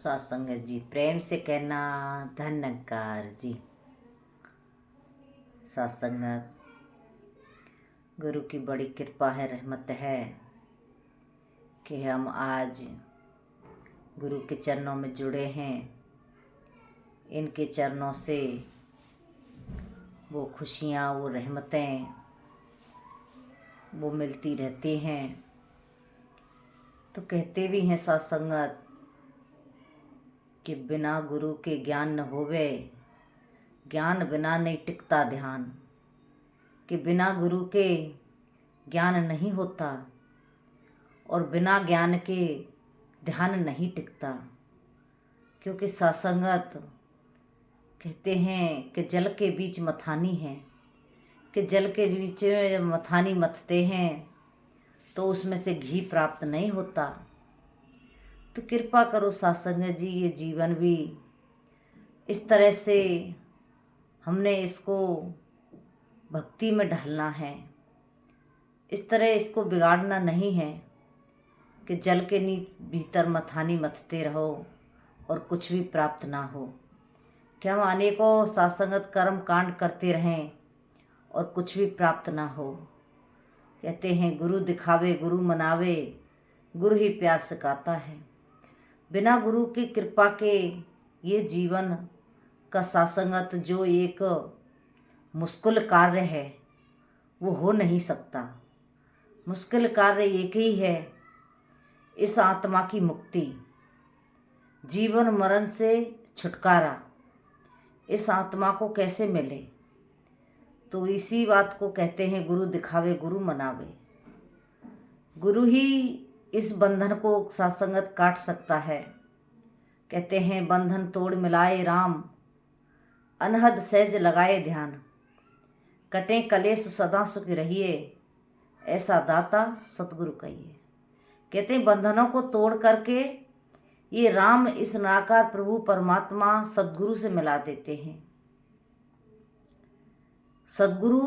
सत्संगत जी, प्रेम से कहना धन्यकार जी। सत्संगत, गुरु की बड़ी कृपा है, रहमत है कि हम आज गुरु के चरणों में जुड़े हैं। इनके चरणों से वो खुशियाँ, वो रहमतें वो मिलती रहती हैं। तो कहते भी हैं सत्संगत कि बिना गुरु के ज्ञान न होवे, ज्ञान बिना नहीं टिकता ध्यान। कि बिना गुरु के ज्ञान नहीं होता और बिना ज्ञान के ध्यान नहीं टिकता। क्योंकि सत्संगत कहते हैं कि जल के बीच मथानी है, कि जल के बीच में मथानी मथते हैं तो उसमें से घी प्राप्त नहीं होता। तो कृपा करो सत्संगत जी, ये जीवन भी इस तरह से हमने इसको भक्ति में ढलना है। इस तरह इसको बिगाड़ना नहीं है कि जल के भीतर मथानी मथते रहो और कुछ भी प्राप्त ना हो। कि हम अनेकों सत्संगत कर्म कांड करते रहें और कुछ भी प्राप्त ना हो। कहते हैं गुरु दिखावे गुरु मनावे, गुरु ही प्यार सिखाता है। बिना गुरु की कृपा के ये जीवन का सत्संगत जो एक मुश्किल कार्य है वो हो नहीं सकता। मुश्किल कार्य एक ही है, इस आत्मा की मुक्ति, जीवन मरण से छुटकारा। इस आत्मा को कैसे मिले? तो इसी बात को कहते हैं गुरु दिखावे गुरु मनावे। गुरु ही इस बंधन को सत्संगत काट सकता है। कहते हैं बंधन तोड़ मिलाए राम, अनहद सहज लगाए ध्यान। कटे कलेश सदा सुख रहिए, ऐसा दाता सतगुरु कहिए। कहते हैं बंधनों को तोड़ करके ये राम, इस निराकार प्रभु परमात्मा सतगुरु से मिला देते हैं। सतगुरु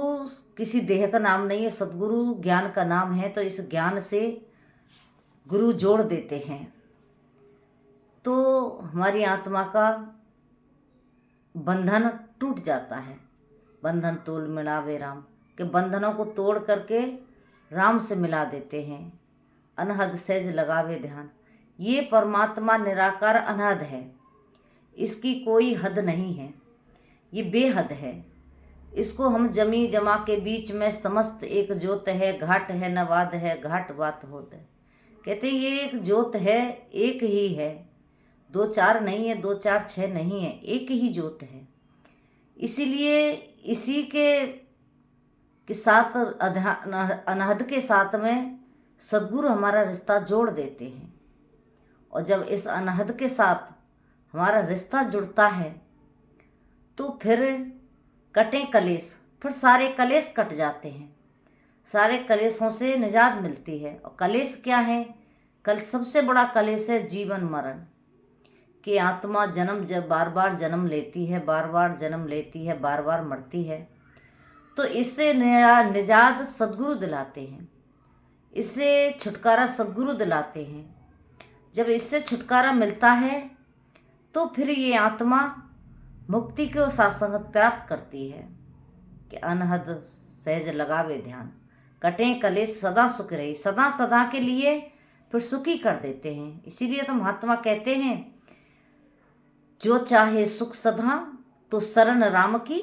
किसी देह का नाम नहीं है, सतगुरु ज्ञान का नाम है। तो इस ज्ञान से गुरु जोड़ देते हैं तो हमारी आत्मा का बंधन टूट जाता है। बंधन तोड़ मिलावे राम, के बंधनों को तोड़ करके राम से मिला देते हैं। अनहद सहज लगावे ध्यान। ये परमात्मा निराकार अनहद है, इसकी कोई हद नहीं है, ये बेहद है। इसको हम जमी जमा के बीच में समस्त एक ज्योत है, घाट है नवाद है, घाट बात होत है। कहते ये एक ज्योत है, एक ही है, दो चार नहीं है, दो चार छः नहीं है, एक ही ज्योत है। इसीलिए इसी के साथ अनहद के साथ में सद्गुरु हमारा रिश्ता जोड़ देते हैं। और जब इस अनहद के साथ हमारा रिश्ता जुड़ता है तो फिर कटे कलेश, फिर सारे कलेश कट जाते हैं। सारे कलेशों से निजात मिलती है। और कलेश क्या है? कल सबसे बड़ा कलेश है जीवन मरण। कि आत्मा जन्म जब बार बार जन्म लेती है, बार बार जन्म लेती है, बार बार मरती है। तो इससे निजात सद्गुरु दिलाते हैं, इससे छुटकारा सद्गुरु दिलाते हैं। जब इससे छुटकारा मिलता है तो फिर ये आत्मा मुक्ति को सत्संगत प्राप्त करती है। कि अनहद सहज लगावे ध्यान, कटे कलेश सदा सुख रही। सदा सदा के लिए फिर सुखी कर देते हैं। इसीलिए तो महात्मा कहते हैं जो चाहे सुख सदा तो शरण राम की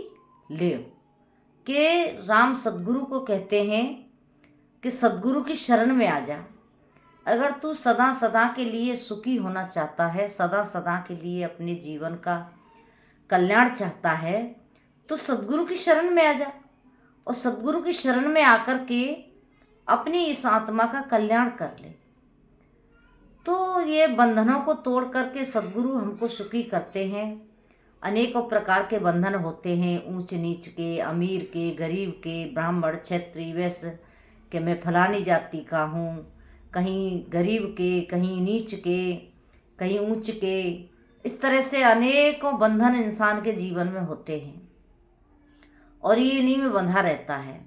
ले। के राम सद्गुरु को कहते हैं कि सद्गुरु की शरण में आ जा। अगर तू सदा सदा के लिए सुखी होना चाहता है, सदा सदा के लिए अपने जीवन का कल्याण चाहता है, तो सद्गुरु की शरण में आ जा। और सद्गुरु की शरण में आकर के अपनी इस आत्मा का कल्याण कर ले। तो ये बंधनों को तोड़ करके सद्गुरु हमको सुखी करते हैं। अनेकों प्रकार के बंधन होते हैं, ऊंच नीच के, अमीर के, गरीब के, ब्राह्मण क्षत्रिय वैश्य के, मैं फलानी जाति का हूँ, कहीं गरीब के, कहीं नीच के, कहीं ऊंच के। इस तरह से अनेकों बंधन इंसान के जीवन में होते हैं और ये इन्हीं में बंधा रहता है।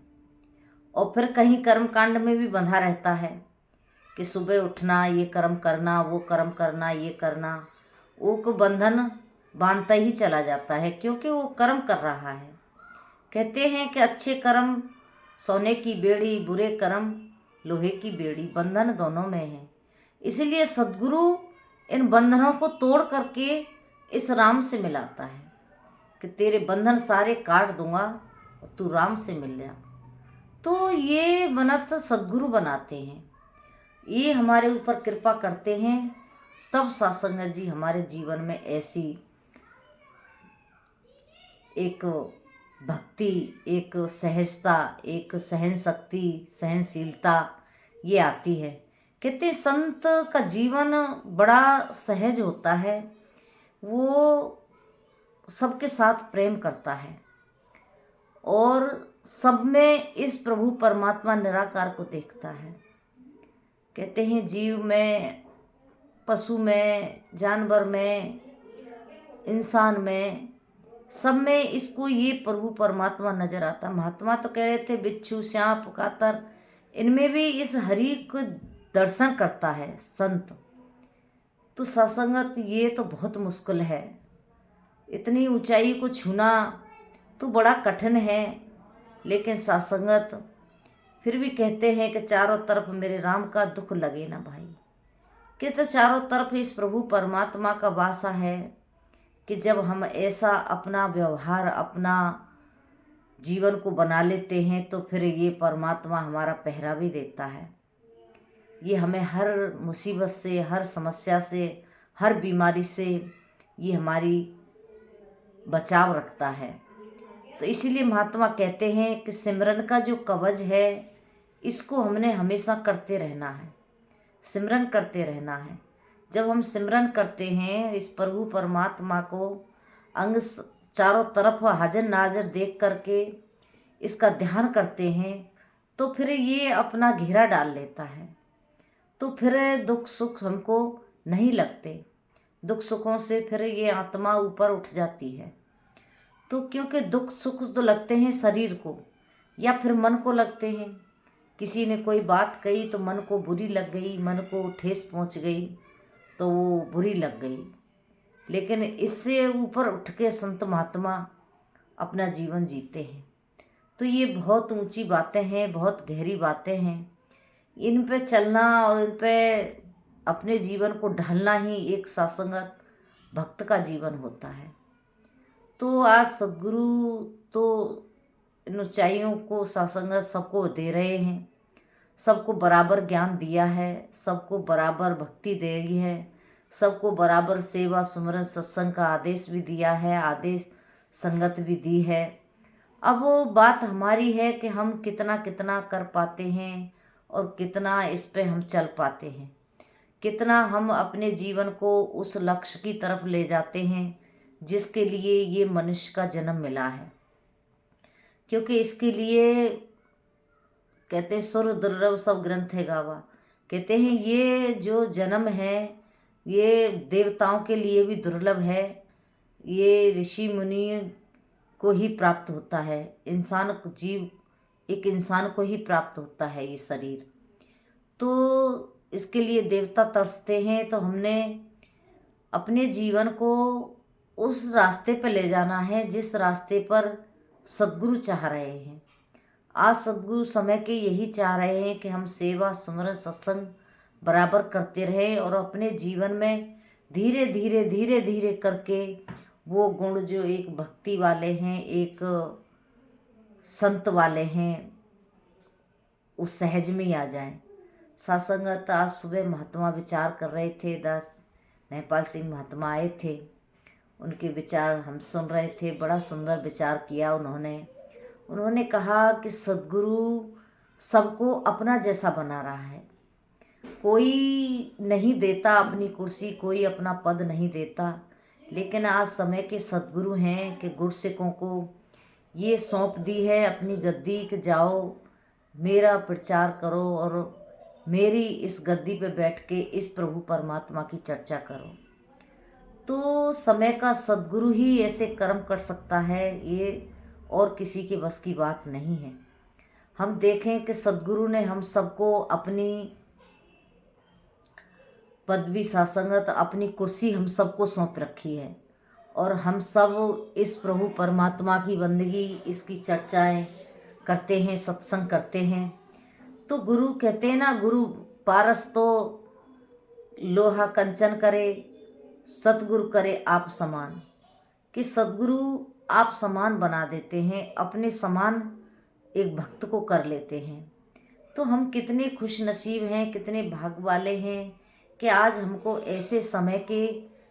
और फिर कहीं कर्म कांड में भी बंधा रहता है कि सुबह उठना, ये कर्म करना, वो कर्म करना, ये करना। वो को बंधन बांधता ही चला जाता है, क्योंकि वो कर्म कर रहा है। कहते हैं कि अच्छे कर्म सोने की बेड़ी, बुरे कर्म लोहे की बेड़ी, बंधन दोनों में है। इसलिए सद्गुरु इन बंधनों को तोड़ करके इस राम से मिलाता है कि तेरे बंधन सारे काट दूंगा और तू राम से मिल जा। तो ये बनत सद्गुरु बनाते हैं, ये हमारे ऊपर कृपा करते हैं, तब सत्संग जी हमारे जीवन में ऐसी एक भक्ति, एक सहजता, एक सहन शक्ति, सहनशीलता ये आती है। कहते संत का जीवन बड़ा सहज होता है, वो सबके साथ प्रेम करता है और सब में इस प्रभु परमात्मा निराकार को देखता है। कहते हैं जीव में, पशु में, जानवर में, इंसान में, सब में इसको ये प्रभु परमात्मा नजर आता। महात्मा तो कह रहे थे बिच्छू, सांप, कातर, इनमें भी इस हरि को दर्शन करता है संत। तो सत्संगत ये तो बहुत मुश्किल है, इतनी ऊंचाई को छूना तो बड़ा कठिन है, लेकिन सत्संगत फिर भी कहते हैं कि चारों तरफ मेरे राम का दुख लगे ना भाई। कि तो चारों तरफ इस प्रभु परमात्मा का वासा है कि जब हम ऐसा अपना व्यवहार, अपना जीवन को बना लेते हैं तो फिर ये परमात्मा हमारा पहरा भी देता है। ये हमें हर मुसीबत से, हर समस्या से, हर बीमारी से ये हमारी बचाव रखता है। तो इसीलिए महात्मा कहते हैं कि सिमरन का जो कवच है इसको हमने हमेशा करते रहना है, सिमरन करते रहना है। जब हम सिमरन करते हैं इस प्रभु परमात्मा को, अंग चारों तरफ हाजिर नाजिर देख करके इसका ध्यान करते हैं, तो फिर ये अपना घेरा डाल लेता है। तो फिर दुख सुख हमको नहीं लगते, दुख सुखों से फिर ये आत्मा ऊपर उठ जाती है। तो क्योंकि दुख सुख तो लगते हैं शरीर को या फिर मन को लगते हैं। किसी ने कोई बात कही तो मन को बुरी लग गई, मन को ठेस पहुंच गई तो वो बुरी लग गई, लेकिन इससे ऊपर उठ के संत महात्मा अपना जीवन जीते हैं। तो ये बहुत ऊंची बातें हैं, बहुत गहरी बातें हैं। इन पे चलना और इन पे अपने जीवन को ढालना ही एक सत्संगत भक्त का जीवन होता है। तो आज सद्गुरु तो इन ऊंचाइयों को सत्संगत सबको दे रहे हैं, सबको बराबर ज्ञान दिया है, सबको बराबर भक्ति दे रही है, सबको बराबर सेवा सुमरन सत्संग का आदेश भी दिया है, आदेश संगत भी दी है। अब वो बात हमारी है कि हम कितना कितना कर पाते हैं और कितना इस पे हम चल पाते हैं, कितना हम अपने जीवन को उस लक्ष्य की तरफ ले जाते हैं जिसके लिए ये मनुष्य का जन्म मिला है। क्योंकि इसके लिए कहते हैं सुर दुर्लभ सब ग्रंथ है गावा। कहते हैं ये जो जन्म है ये देवताओं के लिए भी दुर्लभ है, ये ऋषि मुनि को ही प्राप्त होता है, इंसान को, जीव एक इंसान को ही प्राप्त होता है ये शरीर। तो इसके लिए देवता तरसते हैं। तो हमने अपने जीवन को उस रास्ते पर ले जाना है जिस रास्ते पर सद्गुरु चाह रहे हैं। आज सद्गुरु समय के यही चाह रहे हैं कि हम सेवा सुमरन सत्संग बराबर करते रहें और अपने जीवन में धीरे धीरे धीरे धीरे करके वो गुण जो एक भक्ति वाले हैं, एक संत वाले हैं, उस सहज में ही आ जाएं। सत्संगत आज सुबह महात्मा विचार कर रहे थे, दास नेपाल सिंह महात्मा आए थे, उनके विचार हम सुन रहे थे। बड़ा सुंदर विचार किया उन्होंने कहा कि सद्गुरु सबको अपना जैसा बना रहा है, कोई नहीं देता अपनी कुर्सी, कोई अपना पद नहीं देता, लेकिन आज समय के सद्गुरु हैं कि गुरसिकों को ये सौंप दी है अपनी गद्दी कि जाओ मेरा प्रचार करो और मेरी इस गद्दी पे बैठ के इस प्रभु परमात्मा की चर्चा करो। तो समय का सद्गुरु ही ऐसे कर्म कर सकता है, ये और किसी के बस की बात नहीं है। हम देखें कि सद्गुरु ने हम सबको अपनी पदवी सासंगत अपनी कुर्सी हम सबको सौंप रखी है और हम सब इस प्रभु परमात्मा की बंदगी, इसकी चर्चाएं करते हैं, सत्संग करते हैं। तो गुरु कहते हैं ना, गुरु पारस तो लोहा कंचन करे, सतगुरु करे आप समान। कि सतगुरु आप समान बना देते हैं, अपने समान एक भक्त को कर लेते हैं। तो हम कितने खुश नसीब हैं, कितने भाग वाले हैं कि आज हमको ऐसे समय के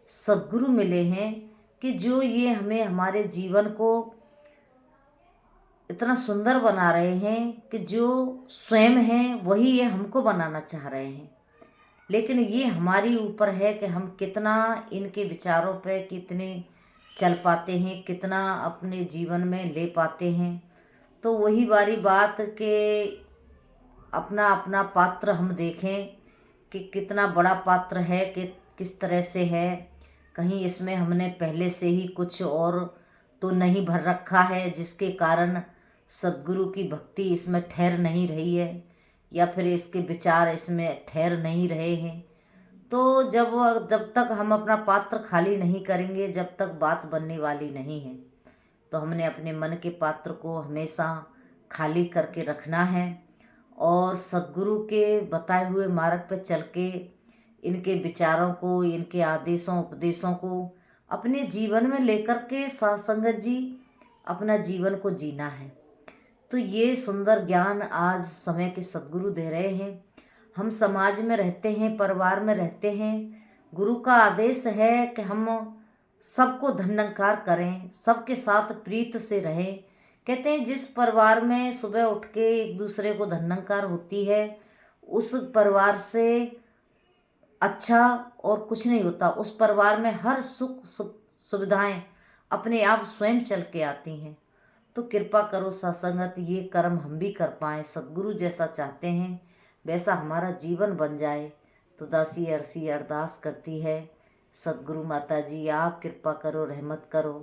सद्गुरु मिले हैं कि जो ये हमें, हमारे जीवन को इतना सुंदर बना रहे हैं कि जो स्वयं हैं वही ये हमको बनाना चाह रहे हैं। लेकिन ये हमारी ऊपर है कि हम कितना इनके विचारों पे कितने चल पाते हैं, कितना अपने जीवन में ले पाते हैं। तो वही वाली बात कि अपना अपना पात्र हम देखें कि कितना बड़ा पात्र है, कि किस तरह से है। कहीं इसमें हमने पहले से ही कुछ और तो नहीं भर रखा है जिसके कारण सद्गुरु की भक्ति इसमें ठहर नहीं रही है, या फिर इसके विचार इसमें ठहर नहीं रहे हैं। तो जब तक हम अपना पात्र खाली नहीं करेंगे, जब तक बात बनने वाली नहीं है। तो हमने अपने मन के पात्र को हमेशा खाली करके रखना है और सद्गुरु के बताए हुए मार्ग पर चल के इनके विचारों को, इनके आदेशों उपदेशों को अपने जीवन में लेकर के साथ संगत जी अपना जीवन को जीना है। तो ये सुंदर ज्ञान आज समय के सद्गुरु दे रहे हैं। हम समाज में रहते हैं, परिवार में रहते हैं, गुरु का आदेश है कि हम सबको धन्यंकार करें, सबके साथ प्रीत से रहें। कहते हैं जिस परिवार में सुबह उठ के एक दूसरे को धन्यंकार होती है, उस परिवार से अच्छा और कुछ नहीं होता। उस परिवार में हर सुख सुविधाएं अपने आप स्वयं चल के आती हैं। तो कृपा करो सत्संगत, ये कर्म हम भी कर पाएँ, सद्गुरु जैसा चाहते हैं वैसा हमारा जीवन बन जाए। तो दासी अर्सी अरदास करती है, सद्गुरु माता जी आप कृपा करो, रहमत करो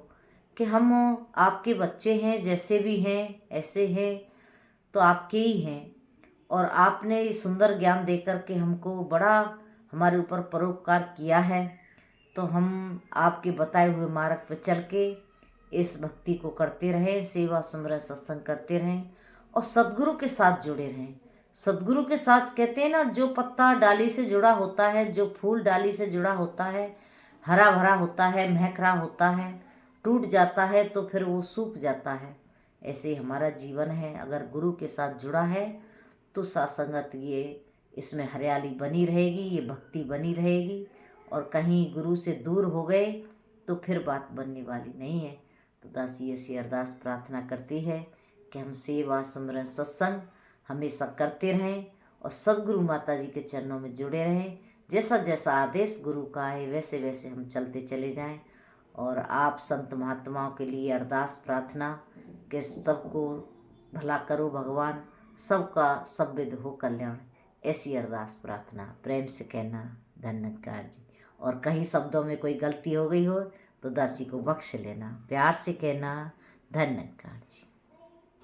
कि हम आपके बच्चे हैं, जैसे भी हैं ऐसे हैं तो आपके ही हैं। और आपने इस सुंदर ज्ञान देकर के हमको बड़ा हमारे ऊपर परोपकार किया है। तो हम आपके बताए हुए मार्ग पर चल के इस भक्ति को करते रहें, सेवा सुमरन सत्संग करते रहें और सद्गुरु के साथ जुड़े रहें। सद्गुरु के साथ कहते हैं ना, जो पत्ता डाली से जुड़ा होता है, जो फूल डाली से जुड़ा होता है, हरा भरा होता है, महक रहा होता है, टूट जाता है तो फिर वो सूख जाता है। ऐसे हमारा जीवन है, अगर गुरु के साथ जुड़ा है तो सत्संगत ये इसमें हरियाली बनी रहेगी, ये भक्ति बनी रहेगी। और कहीं गुरु से दूर हो गए तो फिर बात बनने वाली नहीं है। तो दासी ऐसी अरदास प्रार्थना करती है कि हम सेवा सुमरन सत्संग हमेशा करते रहें और सद्गुरु माता जी के चरणों में जुड़े रहें। जैसा जैसा आदेश गुरु का है वैसे वैसे हम चलते चले जाएं। और आप संत महात्माओं के लिए अरदास प्रार्थना कि सबको भला करो भगवान, सबका सब विध हो कल्याण। ऐसी अरदास प्रार्थना प्रेम से कहना, धन्यकार जी। और कहीं शब्दों में कोई गलती हो गई हो तो दासी को बख्श लेना, प्यार से कहना, धन्यकार जी।